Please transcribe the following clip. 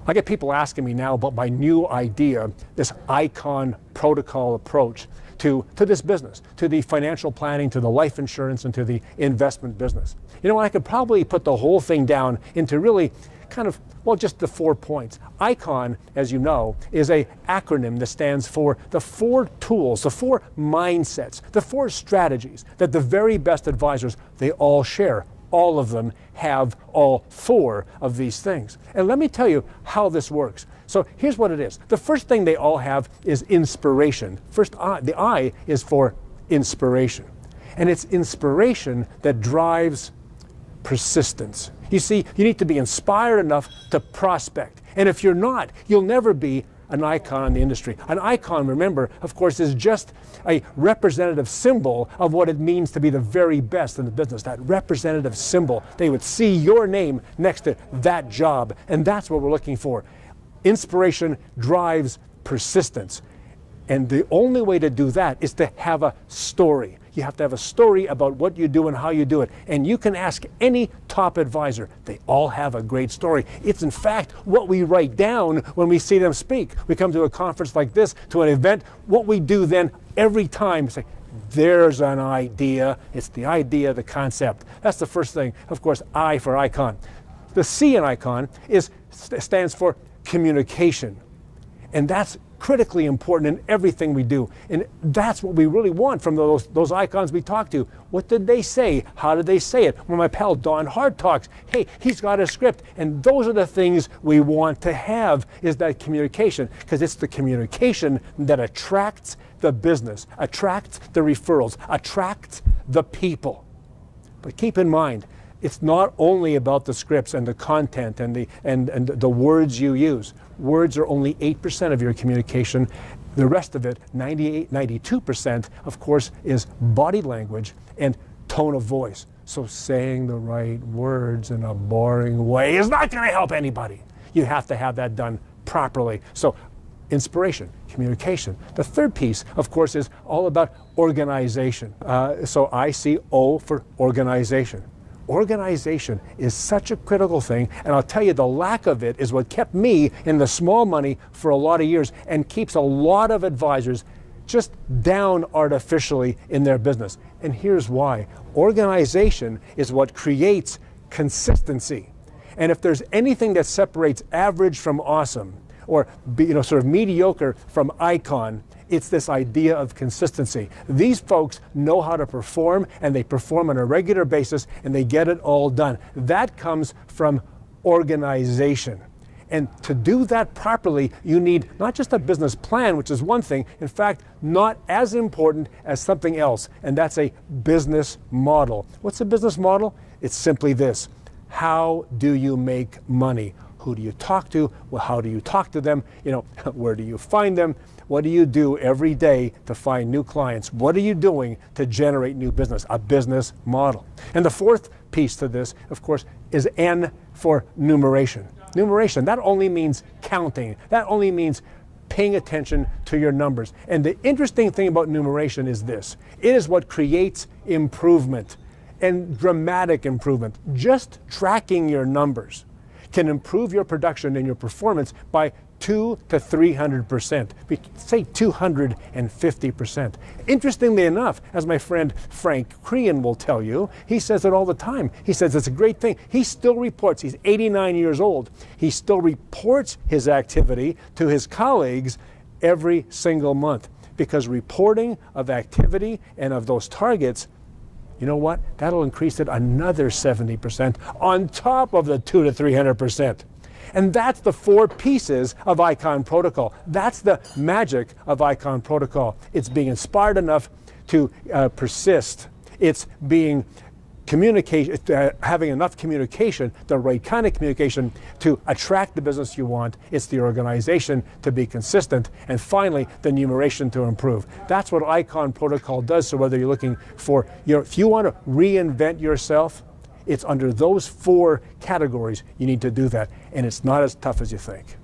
I get people asking me now about my new idea, this icon protocol approach to this business, to the financial planning, to the life insurance, and to the investment business. You know, I could probably put the whole thing down into really kind of, well, just the 4 points. ICON, as you know, is an acronym that stands for the 4 tools, the 4 mindsets, the 4 strategies that the very best advisors, they all share. All of them have all 4 of these things. And let me tell you how this works. So here's what it is. The first thing they all have is inspiration. First, the I is for inspiration. And it's inspiration that drives persistence. You see, you need to be inspired enough to prospect. And if you're not, you'll never be an icon in the industry. An icon, remember, of course, is just a representative symbol of what it means to be the very best in the business. That representative symbol. They would see your name next to that job. And that's what we're looking for. Inspiration drives persistence. And the only way to do that is to have a story. You have to have a story about what you do and how you do it. And you can ask any top advisor. They all have a great story. It's in fact what we write down when we see them speak. We come to a conference like this, to an event. What we do then every time is say, there's an idea. It's the idea, the concept. That's the first thing. Of course, I for icon. The C in icon stands for communication. And that's critically important in everything we do. And that's what we really want from those icons we talk to. What did they say? How did they say it? When my pal Don Hart talks, hey, he's got a script. And those are the things we want to have, is that communication, because it's the communication that attracts the business, attracts the referrals, attracts the people. But keep in mind, it's not only about the scripts and the content and the words you use. Words are only 8% of your communication. The rest of it, 92%, of course, is body language and tone of voice. So saying the right words in a boring way is not going to help anybody. You have to have that done properly. So inspiration, communication. The third piece, of course, is all about organization. So I see O for organization. Organization is such a critical thing, and I'll tell you, the lack of it is what kept me in the small money for a lot of years and keeps a lot of advisors just down artificially in their business. And here's why. Organization is what creates consistency. And if there's anything that separates average from awesome, or sort of mediocre from icon, it's this idea of consistency. These folks know how to perform, and they perform on a regular basis, and they get it all done. That comes from organization. And to do that properly, you need not just a business plan, which is one thing, in fact, not as important as something else, and that's a business model. What's a business model? It's simply this. How do you make money? Who do you talk to? Well, how do you talk to them? Where do you find them? What do you do every day to find new clients? What are you doing to generate new business? A business model. And the fourth piece to this, of course, is N for numeration. Numeration, that only means counting. That only means paying attention to your numbers. And the interesting thing about numeration is this. It is what creates improvement, and dramatic improvement. Just tracking your numbers can improve your production and your performance by 200 to 300%, say 250%. Interestingly enough, as my friend Frank Crean will tell you, he says it all the time. He says it's a great thing. He still reports, he's 89 years old, he still reports his activity to his colleagues every single month, because reporting of activity and of those targets, you know what? That'll increase it another 70% on top of the 200 to 300%. And that's the 4 pieces of Icon Protocol. That's the magic of Icon Protocol. It's being inspired enough to persist. It's being having enough communication, the right kind of communication, to attract the business you want. It's the organization to be consistent. And finally, the numeration to improve. That's what Icon Protocol does. So whether you're looking for, if you want to reinvent yourself, it's under those 4 categories you need to do that. And it's not as tough as you think.